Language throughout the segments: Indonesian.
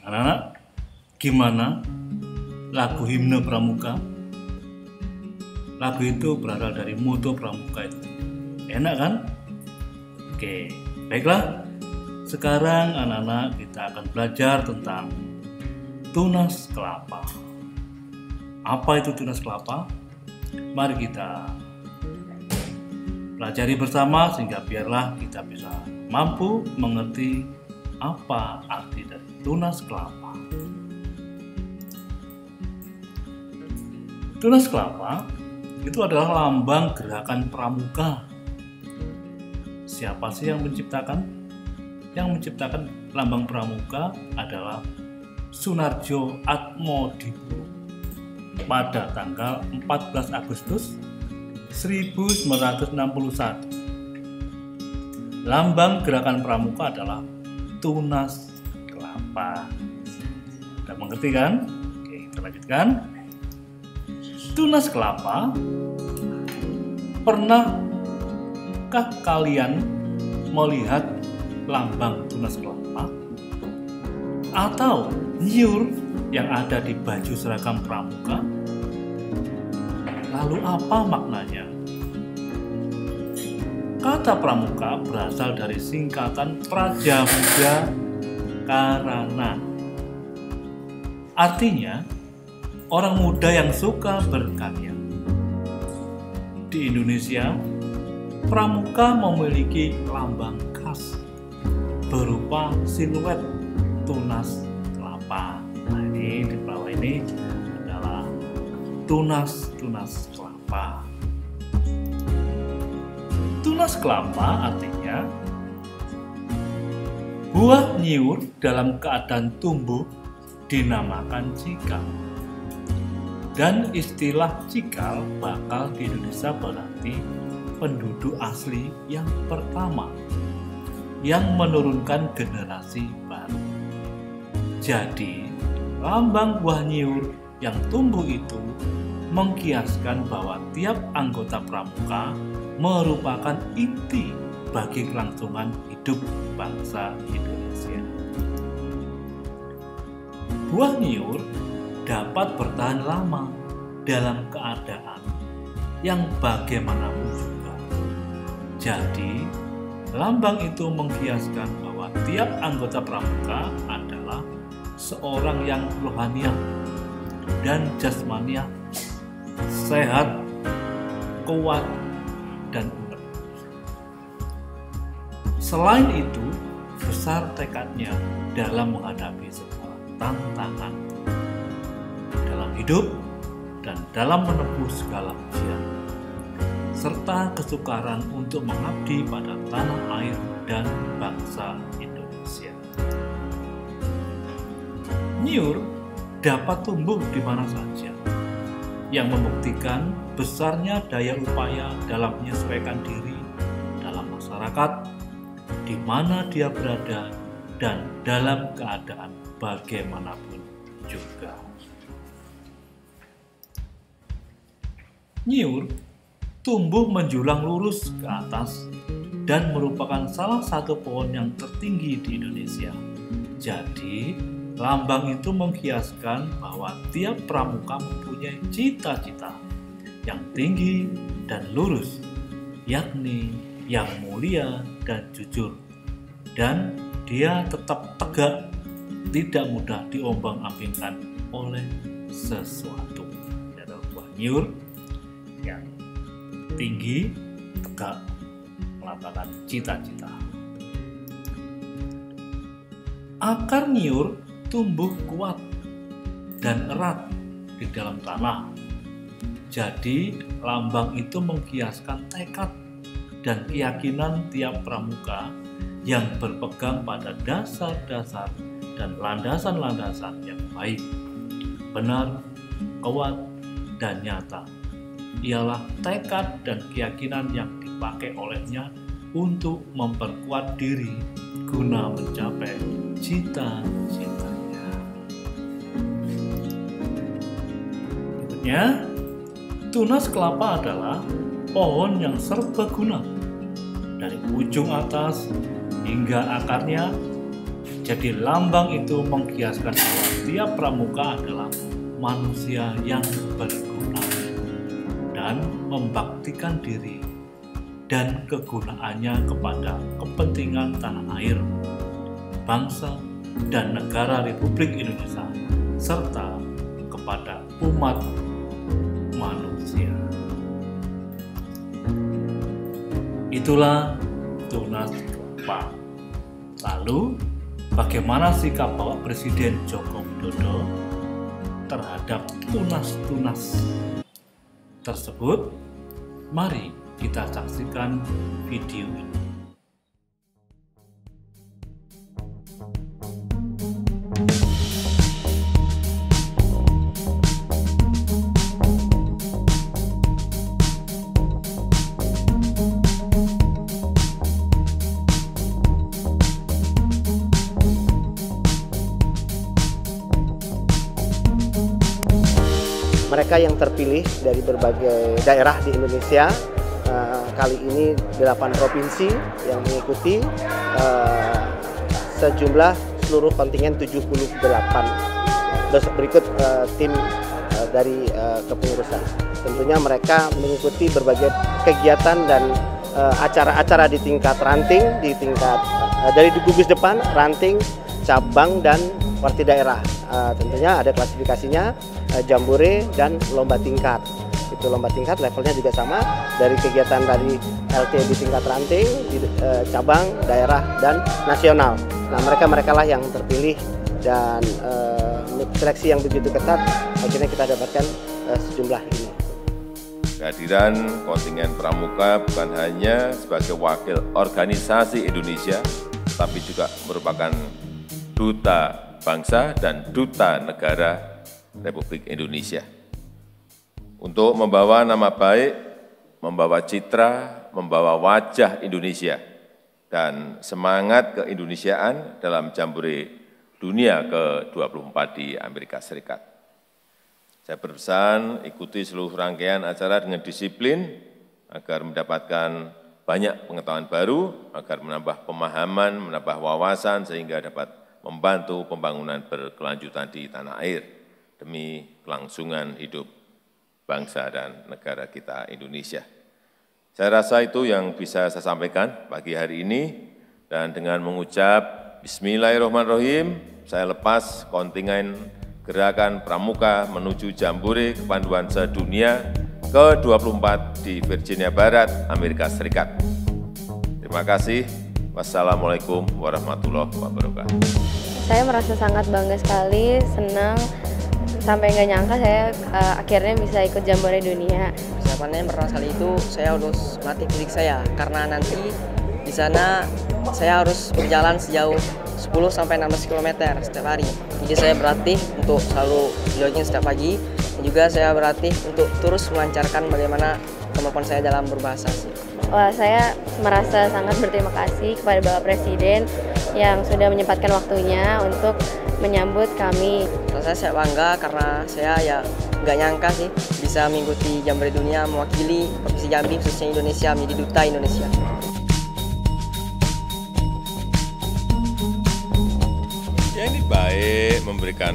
Anak-anak, gimana lagu himne Pramuka? Lagu itu berasal dari moto Pramuka itu. Enak kan? Oke, baiklah. Sekarang anak-anak kita akan belajar tentang tunas kelapa. Apa itu tunas kelapa? Mari kita pelajari bersama sehingga biarlah kita bisa mampu mengerti apa arti dari tunas kelapa. Tunas kelapa itu adalah lambang gerakan pramuka. Siapa sih yang menciptakan? Yang menciptakan lambang pramuka adalah Sunarjo Atmodipo pada tanggal 14 Agustus 1961. Lambang gerakan pramuka adalah tunas kelapa. Sudah mengerti kan? Oke, kita lanjutkan. Tunas kelapa, pernahkah kalian melihat lambang tunas kelapa? Atau nyiur yang ada di baju seragam pramuka? Lalu apa maknanya? Kata pramuka berasal dari singkatan Prajamuda Karana. Artinya, orang muda yang suka berkarya. Di Indonesia, pramuka memiliki lambang khas berupa siluet tunas kelapa. Nah, ini di bawah ini adalah tunas kelapa. Tunas kelapa artinya buah nyiur dalam keadaan tumbuh dinamakan cikal. Dan istilah cikal bakal di Indonesia berarti penduduk asli yang pertama yang menurunkan generasi baru. Jadi, lambang buah nyiur yang tumbuh itu mengkiaskan bahwa tiap anggota pramuka merupakan inti bagi kelangsungan hidup bangsa Indonesia. Buah nyiur dapat bertahan lama dalam keadaan yang bagaimanapun juga. Jadi, lambang itu mengkiaskan bahwa tiap anggota pramuka adalah seorang yang rohaniah dan jasmaniah, sehat, kuat, dan unek. Selain itu, besar tekadnya dalam menghadapi segala tantangan dalam hidup dan dalam menempuh segala ujian, serta kesukaran untuk mengabdi pada tanah air dan bangsa Indonesia. Nyiur dapat tumbuh di mana saja, yang membuktikan besarnya daya upaya dalam menyesuaikan diri dalam masyarakat di mana dia berada dan dalam keadaan bagaimanapun juga. Nyiur tumbuh menjulang lurus ke atas dan merupakan salah satu pohon yang tertinggi di Indonesia. Jadi, lambang itu mengkiaskan bahwa tiap pramuka mempunyai cita-cita yang tinggi dan lurus, yakni yang mulia dan jujur. Dan dia tetap tegak, tidak mudah diombang-ambingkan oleh sesuatu. Ini adalah buah nyiur yang tinggi, tegak, melambangkan cita-cita. Akar nyiur tumbuh kuat dan erat di dalam tanah. Jadi, lambang itu mengkiaskan tekad dan keyakinan tiap pramuka yang berpegang pada dasar-dasar dan landasan-landasan yang baik, benar, kuat, dan nyata. Ialah tekad dan keyakinan yang dipakai olehnya untuk memperkuat diri guna mencapai cita-citanya. Berikutnya, tunas kelapa adalah pohon yang serbaguna. Dari ujung atas hingga akarnya Jadi lambang itu mengkiaskan bahwa tiap pramuka adalah manusia yang berguna dan membaktikan diri dan kegunaannya kepada kepentingan tanah air, bangsa, dan negara Republik Indonesia, serta kepada umat manusia. Itulah tunas Bapak. Lalu, bagaimana sikap Bapak Presiden Joko Widodo terhadap tunas-tunas tersebut? Mari kita saksikan video ini. Mereka yang terpilih dari berbagai daerah di Indonesia, kali ini 8 provinsi yang mengikuti, sejumlah seluruh kontingen 78. Berikut tim dari kepengurusan. Tentunya mereka mengikuti berbagai kegiatan dan acara-acara di tingkat ranting, dari gugus depan, ranting, cabang, dan warti daerah. Tentunya ada klasifikasinya, jambore dan lomba tingkat. Itu lomba tingkat levelnya juga sama, dari kegiatan dari LT di tingkat ranting, di cabang, daerah, dan nasional. Nah, mereka lah yang terpilih, dan seleksi yang begitu ketat akhirnya kita dapatkan sejumlah ini. Kehadiran kontingen pramuka bukan hanya sebagai wakil organisasi Indonesia, tapi juga merupakan duta bangsa dan duta negara Republik Indonesia. Untuk membawa nama baik, membawa citra, membawa wajah Indonesia, dan semangat keindonesiaan dalam Jambore Dunia ke-24 di Amerika Serikat. Saya berpesan ikuti seluruh rangkaian acara dengan disiplin agar mendapatkan banyak pengetahuan baru, agar menambah pemahaman, menambah wawasan, sehingga dapat membantu pembangunan berkelanjutan di tanah air demi kelangsungan hidup bangsa dan negara kita Indonesia. Saya rasa itu yang bisa saya sampaikan pagi hari ini, dan dengan mengucap Bismillahirrahmanirrahim, saya lepas kontingen Gerakan Pramuka menuju Jambore Kepanduan Sedunia ke-24 di Virginia Barat, Amerika Serikat. Terima kasih. Wassalamualaikum warahmatullahi wabarakatuh. Saya merasa sangat bangga sekali, senang, sampai nggak nyangka saya akhirnya bisa ikut Jambore Dunia. Persiapannya pertama kali itu saya harus melatih fisik saya, karena nanti di sana saya harus berjalan sejauh 10-16 km setiap hari. Jadi saya berlatih untuk selalu jogging setiap pagi, dan juga saya berlatih untuk terus melancarkan bagaimana kemampuan saya dalam berbahasa. Wah, saya merasa sangat berterima kasih kepada Bapak Presiden yang sudah menyempatkan waktunya untuk menyambut kami. Saya bangga karena saya ya nggak nyangka sih bisa mengikuti Jambore Dunia, mewakili Provinsi Jambi khususnya Indonesia, menjadi duta Indonesia. Ya, ini baik, memberikan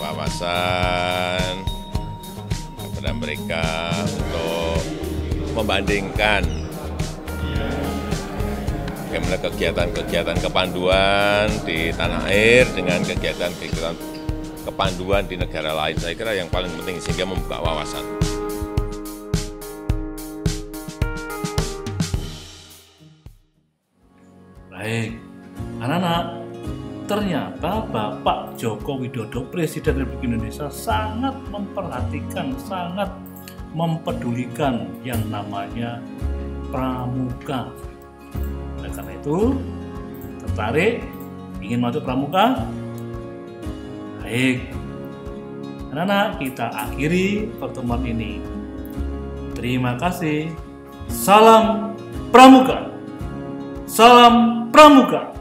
wawasan kepada mereka untuk membandingkan bagaimana kegiatan-kegiatan kepanduan di tanah air dengan kegiatan-kegiatan kepanduan di negara lain. Saya kira yang paling penting sehingga membuka wawasan. Baik, anak-anak, ternyata Bapak Joko Widodo, Presiden Republik Indonesia, sangat memperhatikan, sangat mempedulikan yang namanya pramuka. Oleh karena itu, tertarik ingin masuk pramuka? Baik, anak-anak, kita akhiri pertemuan ini. Terima kasih. Salam pramuka. Salam pramuka.